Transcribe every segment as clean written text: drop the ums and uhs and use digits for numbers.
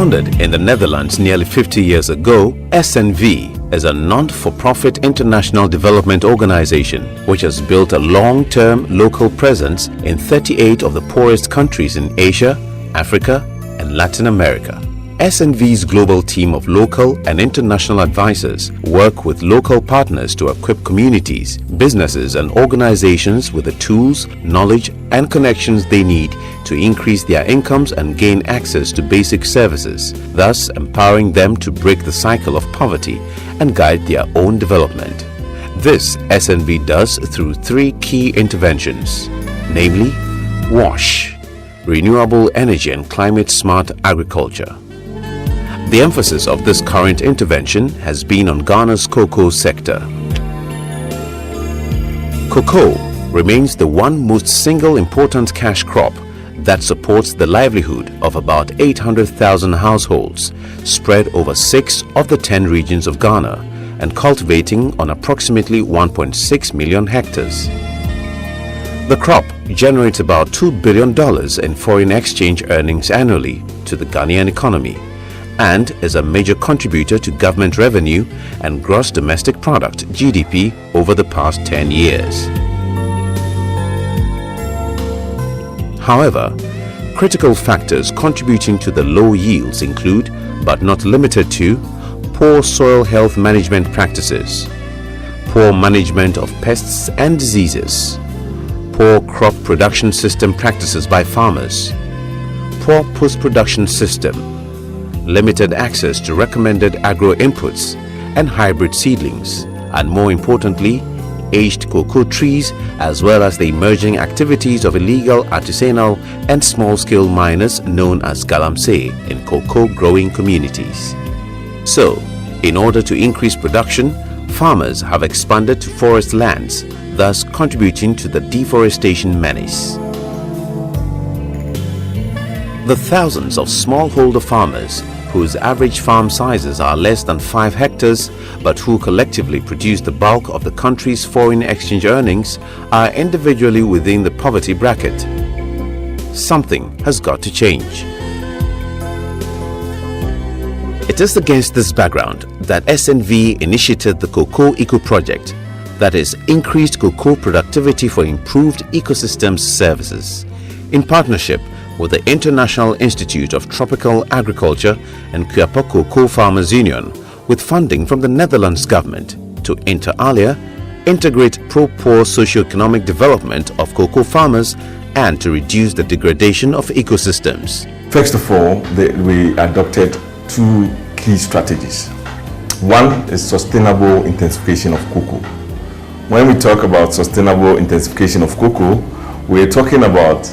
Founded in the Netherlands nearly 50 years ago, SNV is a non-for-profit international development organization which has built a long-term local presence in 38 of the poorest countries in Asia, Africa, and Latin America. SNV's global team of local and international advisors work with local partners to equip communities, businesses, and organizations with the tools, knowledge, and connections they need to increase their incomes and gain access to basic services, thus empowering them to break the cycle of poverty and guide their own development. This SNV does through three key interventions, namely WASH, Renewable Energy and Climate Smart Agriculture. The emphasis of this current intervention has been on Ghana's cocoa sector. Cocoa remains the one most single important cash crop that supports the livelihood of about 800,000 households spread over 6 of the 10 regions of Ghana and cultivating on approximately 1.6 million hectares. The crop generates about $2 billion in foreign exchange earnings annually to the Ghanaian economy and is a major contributor to government revenue and gross domestic product (GDP) over the past 10 years. However, critical factors contributing to the low yields include, but not limited to, poor soil health management practices, poor management of pests and diseases, poor crop production system practices by farmers, poor post-production system, limited access to recommended agro inputs and hybrid seedlings, and more importantly, aged cocoa trees, as well as the emerging activities of illegal artisanal and small-scale miners known as galamsey in cocoa growing communities. So, in order to increase production, farmers have expanded to forest lands, thus contributing to the deforestation menace. The thousands of smallholder farmers whose average farm sizes are less than 5 hectares but who collectively produce the bulk of the country's foreign exchange earnings are individually within the poverty bracket. Something has got to change. It is against this background that SNV initiated the Cocoa Eco Project, that is, increased cocoa productivity for improved ecosystems services, in partnership with the International Institute of Tropical Agriculture and Kuapa Cocoa Farmers Union, with funding from the Netherlands government to inter alia integrate pro-poor socio-economic development of cocoa farmers and to reduce the degradation of ecosystems. First of all, we adopted 2 key strategies. One is sustainable intensification of cocoa. When we talk about sustainable intensification of cocoa, we're talking about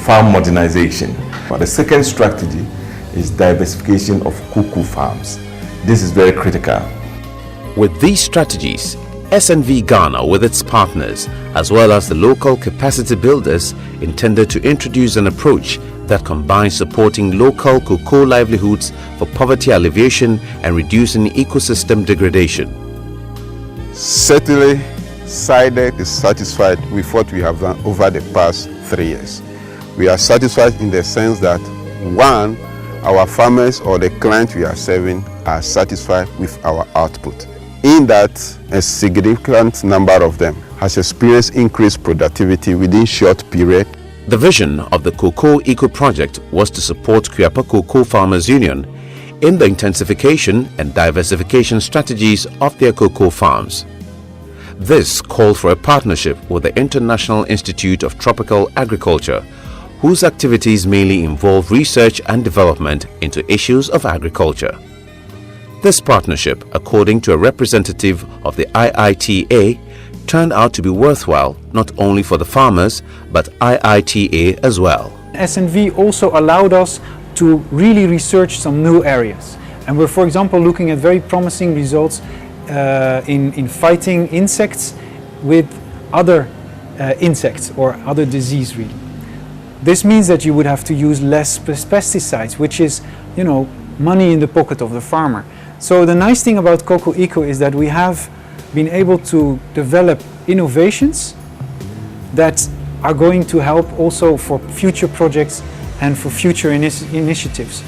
farm modernization. But the second strategy is diversification of cocoa farms. This is very critical. With these strategies, SNV Ghana with its partners as well as the local capacity builders intended to introduce an approach that combines supporting local cocoa livelihoods for poverty alleviation and reducing ecosystem degradation. Certainly, SIDEC is satisfied with what we have done over the past 3 years. We are satisfied in the sense that, one, our farmers or the clients we are serving are satisfied with our output. In that, a significant number of them has experienced increased productivity within short period. The vision of the Cocoa Eco Project was to support Kuapa Cocoa Farmers Union in the intensification and diversification strategies of their cocoa farms. This called for a partnership with the International Institute of Tropical Agriculture, whose activities mainly involve research and development into issues of agriculture. This partnership, according to a representative of the IITA, turned out to be worthwhile not only for the farmers but IITA as well. SNV also allowed us to really research some new areas, and we're, for example, looking at very promising results in fighting insects with other insects or other disease really. This means that you would have to use less pesticides, which is, money in the pocket of the farmer. So the nice thing about Cocoa Eco is that we have been able to develop innovations that are going to help also for future projects and for future initiatives.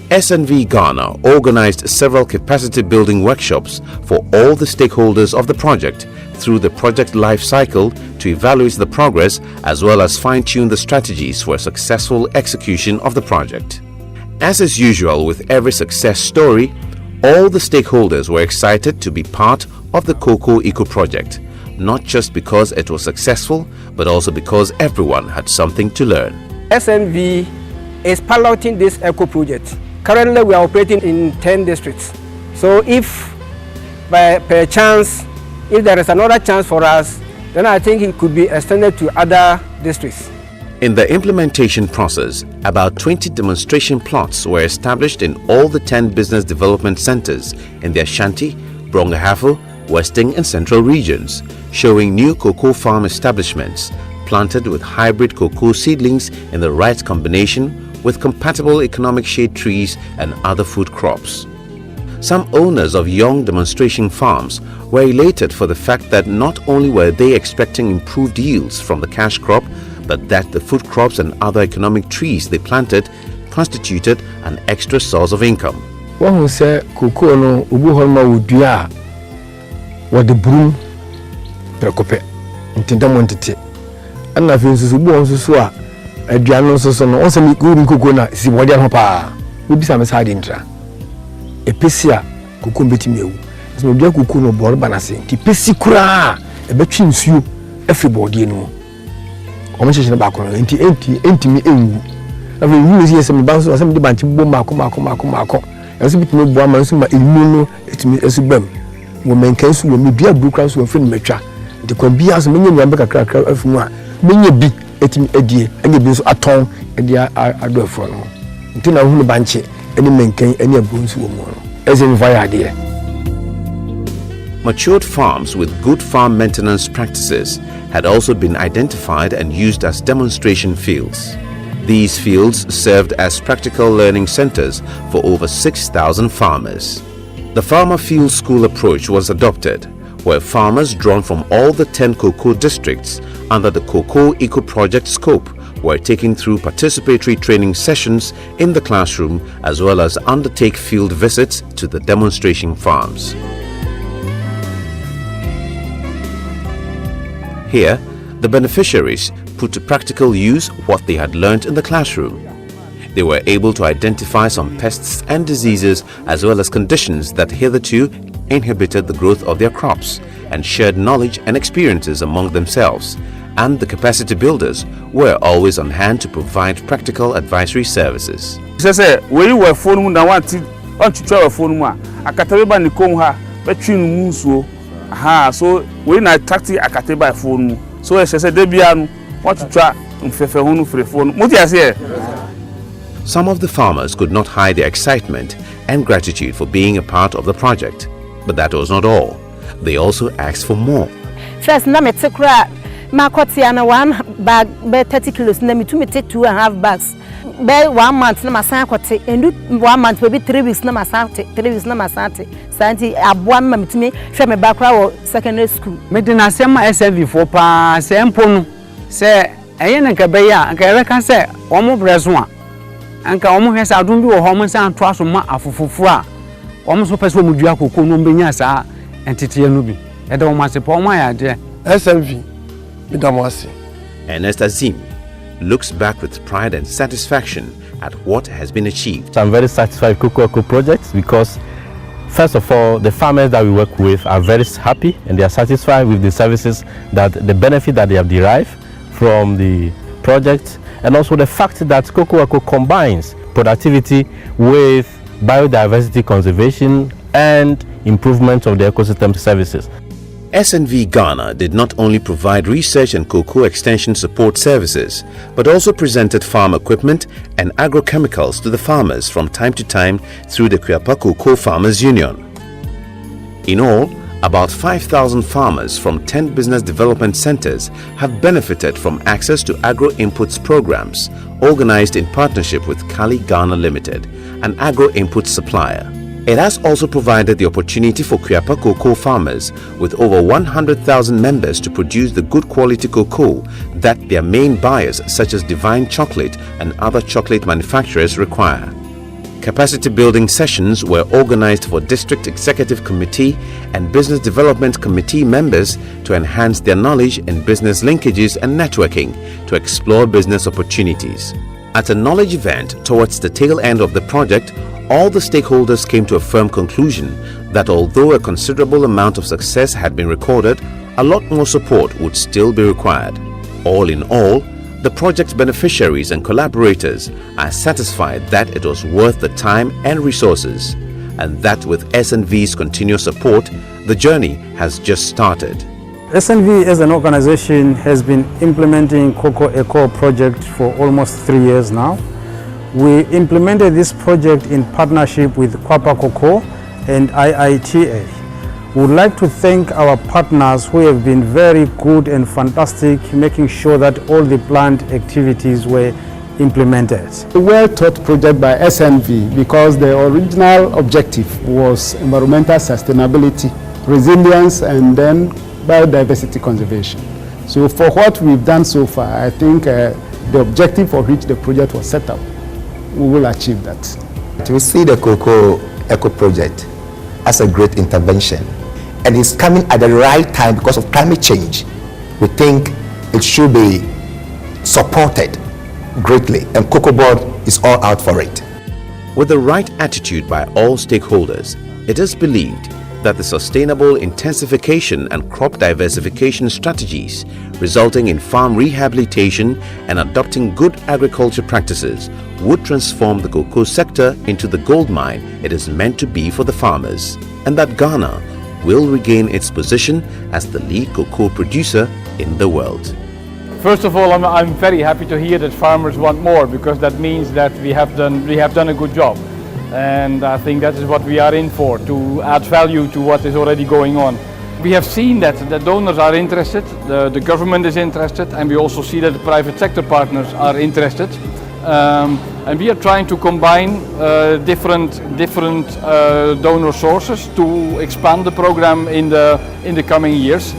SNV Ghana organized several capacity building workshops for all the stakeholders of the project through the project life cycle to evaluate the progress as well as fine-tune the strategies for a successful execution of the project. As is usual with every success story, all the stakeholders were excited to be part of the Cocoa Eco project, not just because it was successful, but also because everyone had something to learn. SNV is piloting this eco project. Currently, we are operating in 10 districts. So if per chance, if there is another chance for us, then I think it could be extended to other districts. In the implementation process, about 20 demonstration plots were established in all the 10 business development centers in the Ashanti, Brong-Ahafo, Western and Central regions, showing new cocoa farm establishments planted with hybrid cocoa seedlings in the right combination with compatible economic shade trees and other food crops. Some owners of young demonstration farms were elated for the fact that not only were they expecting improved yields from the cash crop, but that the food crops and other economic trees they planted constituted an extra source of income. One who say cocoa no ubu holma udua what the broom prekope intenda montete ana fi nsusu bu onso so a aduano nso so no onse mi cocoa na si body ho pa obi sa me sa de ntra epesi a cocoa betimi ewu so odua cocoa no bor banase ti pesi kura e betwi nsuo afri body no omo chechene ba ko enti mi enwu afi wu si yesem ba so asem de banti bo mako ese bitimi bo ama nso ma enu no etimi esubam wo menkan so wo mi bia brukra so afri metwa de kwa bia so menye nyambe kakra afu a menye bi etimi adie anya bi so aton ade ado afro no nti na hunu banche eni menkan eni abunsu wo mo no ese mi fire ade. Matured farms with good farm maintenance practices had also been identified and used as demonstration fields. These fields served as practical learning centers for over 6,000 farmers. The Farmer Field School approach was adopted, where farmers drawn from all the 10 cocoa districts under the Cocoa Eco Project scope were taken through participatory training sessions in the classroom as well as undertake field visits to the demonstration farms. Here, the beneficiaries put to practical use what they had learnt in the classroom. They were able to identify some pests and diseases as well as conditions that hitherto inhibited the growth of their crops and shared knowledge and experiences among themselves, and the capacity builders were always on hand to provide practical advisory services. We were phone na wanti on to phone ma akateba ni kom ha betwin musuo aha so we na tactic akateba phone so say de bia no what to try mfefe hunu free phone mo ti ase. Some of the farmers could not hide their excitement and gratitude for being a part of the project, but that was not all. They also asked for more. First, na me take na one bag be 30 kilos na me to me take 2.5 bags. Be 1 month na masan kote and 1 month maybe 3 weeks na masante 3 weeks na masante santi aboa ma metumi hwe me bakra wo secondary school. Me de na sema SNV for pa se empo no se eye na ka be ya ka ere ka se omo breso a anka omo hwe sa adum bi wo ho mo san to aso ma afofofu a omo so pese omo dua kokko no mbenya sa entete no bi e de omo ase pa omo ya de SNV bidamasi. Ernest Azim looks back with pride and satisfaction at what has been achieved. I'm very satisfied with Cocoa Eco projects because first of all, the farmers that we work with are very happy and they are satisfied with the services, that the benefit that they have derived from the project, and also the fact that Cocoa Eco combines productivity with biodiversity conservation and improvement of the ecosystem services. SNV Ghana did not only provide research and cocoa extension support services, but also presented farm equipment and agrochemicals to the farmers from time to time through the Kuyapa Cocoa Farmers Union. In all, about 5,000 farmers from 10 business development centers have benefited from access to agro-inputs programs organized in partnership with Kali Ghana Limited, an agro-input supplier. It has also provided the opportunity for Kuyapa cocoa farmers with over 100,000 members to produce the good quality cocoa that their main buyers such as Divine Chocolate and other chocolate manufacturers require. Capacity building sessions were organized for District Executive Committee and Business Development Committee members to enhance their knowledge in business linkages and networking to explore business opportunities. At a knowledge event towards the tail end of the project, all the stakeholders came to a firm conclusion that although a considerable amount of success had been recorded, a lot more support would still be required. All in all, the project beneficiaries and collaborators are satisfied that it was worth the time and resources, and that with SNV's continuous support, the journey has just started. SNV as an organization has been implementing Cocoa Eco project for almost 3 years now. We implemented this project in partnership with Kwapa Cocoa and IITA. We would like to thank our partners who have been very good and fantastic, making sure that all the planned activities were implemented. A well-thought project by SNV because the original objective was environmental sustainability, resilience, and then biodiversity conservation. So for what we've done so far, I think the objective for which the project was set up, we will achieve that. We see the Cocoa Eco project as a great intervention, and it's coming at the right time because of climate change. We think it should be supported greatly, and Cocoa Board is all out for it. With the right attitude by all stakeholders, it is believed that the sustainable intensification and crop diversification strategies resulting in farm rehabilitation and adopting good agriculture practices would transform the cocoa sector into the gold mine it is meant to be for the farmers, and that Ghana will regain its position as the lead cocoa producer in the world. First of all, I'm very happy to hear that farmers want more, because that means that we have done a good job. And I think that is what we are in for, to add value to what is already going on. We have seen that the donors are interested, the government is interested, and we also see that the private sector partners are interested. And we are trying to combine different donor sources to expand the program in the coming years.